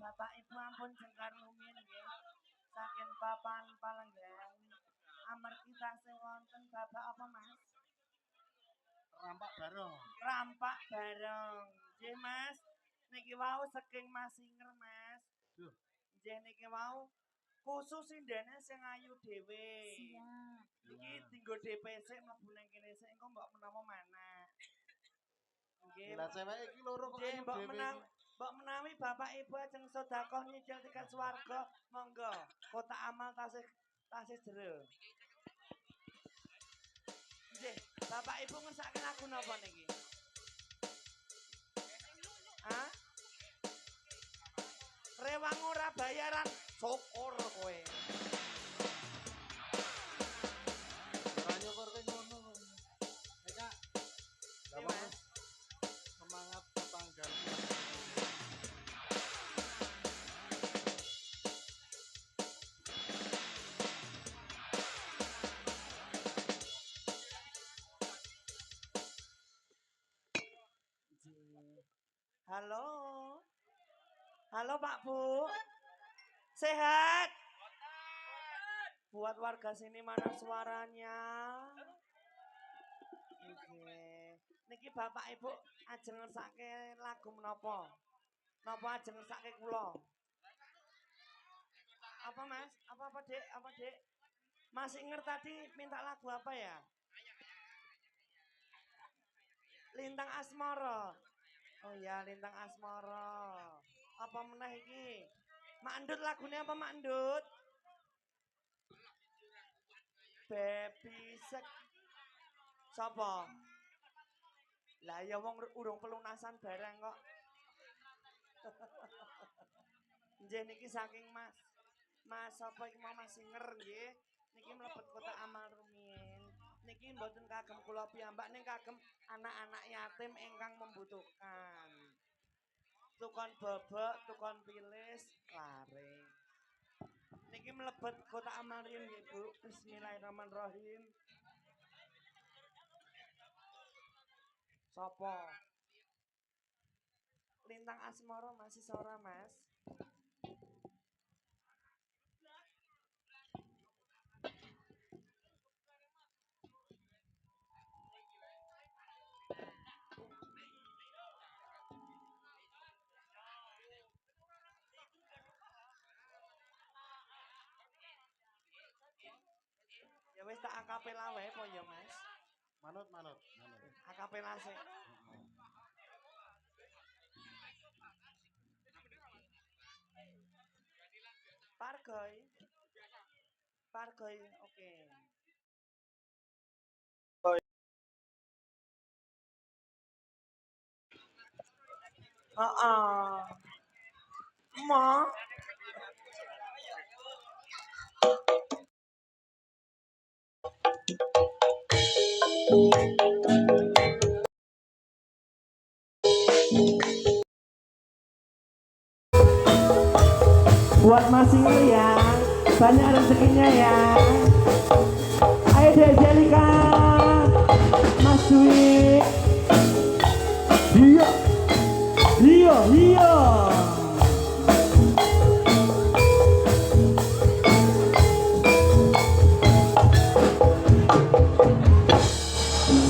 Bapak Ibu ampun jengkar rumiyin nggih. Saking papan palenggan. Amargi tasih wonten Bapak apa Mas? Rampak bareng. Rampak bareng. Nggih Mas. Niki wau saking Mas Singer Mas. Duh. Nggih niki wau khusus indene sing ayu dhewe. Siap. Iki dinggo DPC mlebu nang kene sik engko mbok menawa mana. Nggih. Lah ceweke iki loro kok ayu dhewe. Mbok menawi Bapak Ibu ajeng sedekah nyicil tiket swarga, monggo. Kotak amal tasih jero. Nggih, Bapak Ibu ngersake lagu napa niki? Hah? Rewang ora bayaran, syukur kowe. Ora nyukurke ngono. Kak. Lah Mas. Semangat tetangga. Halo. Halo Pak Bu. Sehat? Buat warga sini mana suaranya? Niki Bapak Ibu ajeng ngersake lagu menapa? Napa ajeng ngersake kula? Apa Mas? Apa Dek? Apa Dek? Mas Inger tadi minta lagu apa ya? Lintang Asmara. Oh ya, Lintang Asmara. Apa meneh iki? Mak Ndut lagune apa Mak Ndut? Baby Sek. Sapa? Lah ya wong urung pelunasan barang kok. Nggih niki saking Mas sapa iki mau Mas Singer nggih. Niki mlebet kotak amal rumiyin. Niki mboten kagem kula piyambak ning kagem anak-anak yatim ingkang membutuhkan. Tukon bobok, tukon pilis, lare. Niki mlebet kotak amal riyin nggih Bu. Bismillahirrahmanirrahim. Sopo? Lintang Asmara masih ora Mas? Ya wis tak akapela wae po ya Mas. Manut. Akapela sik. Pargoy, oke. Ma. Buat Mas Singer ya, banyak rezekinya ya. Ayo Dek Jelika, Mas Dwi. Iya.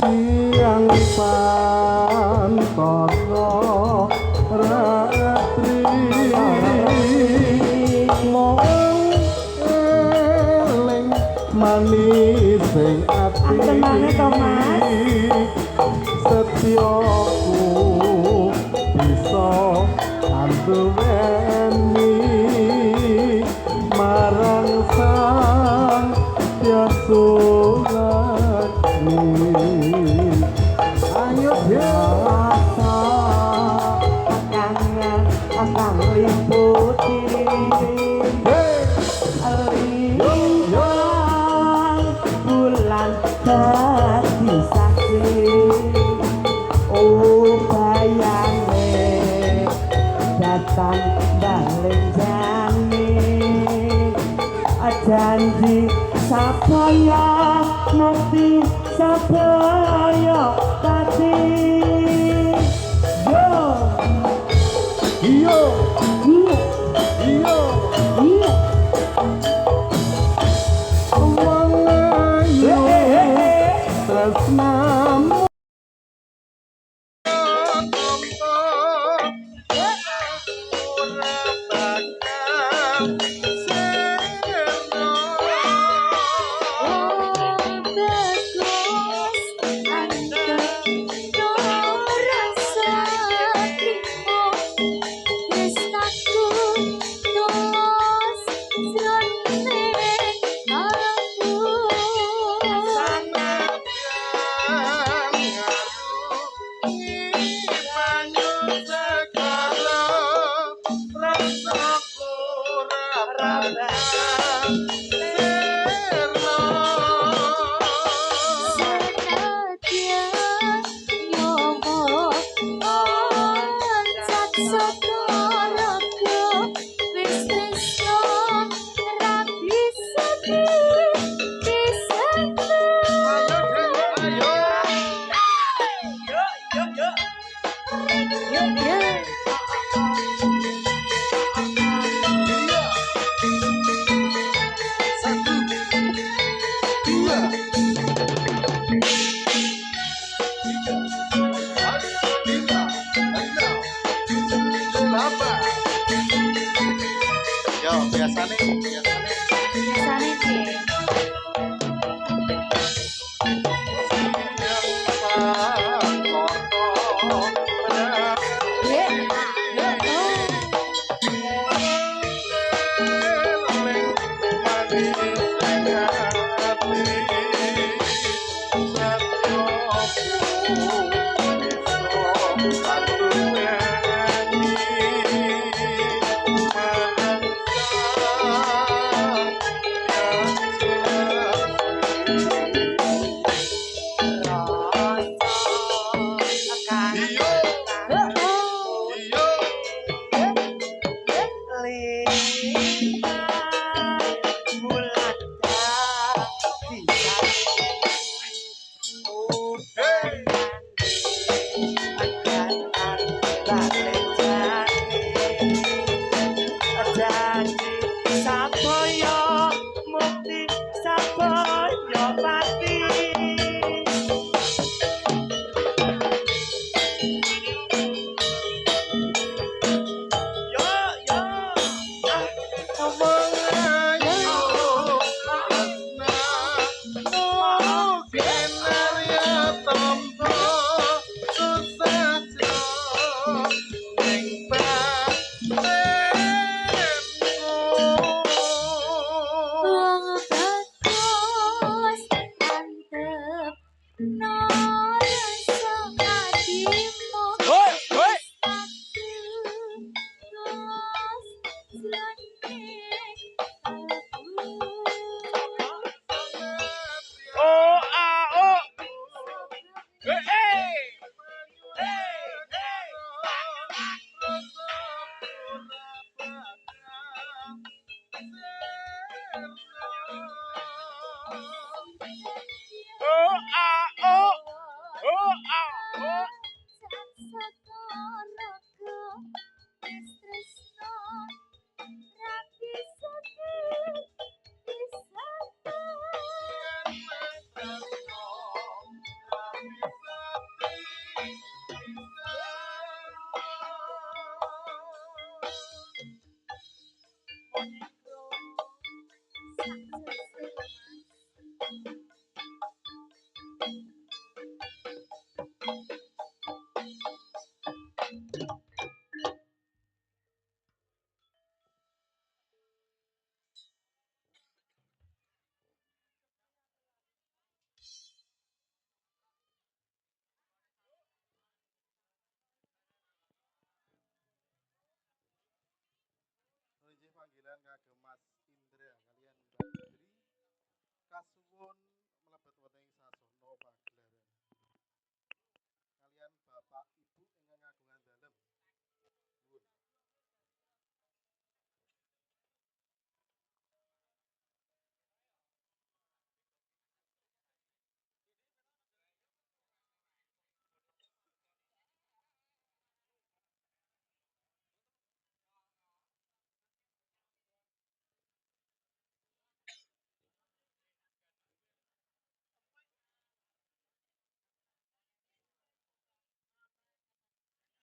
Siang pantono ratri mong eling manis sing ati setyaku bisa anduweni marang sang Yasulani. Ayo biasa akan liputi bulan dadi saksi. Oh bayange datang daling jane janji sapaya mesti sapaya tadi. Yo, Iya. Yuk, yuk.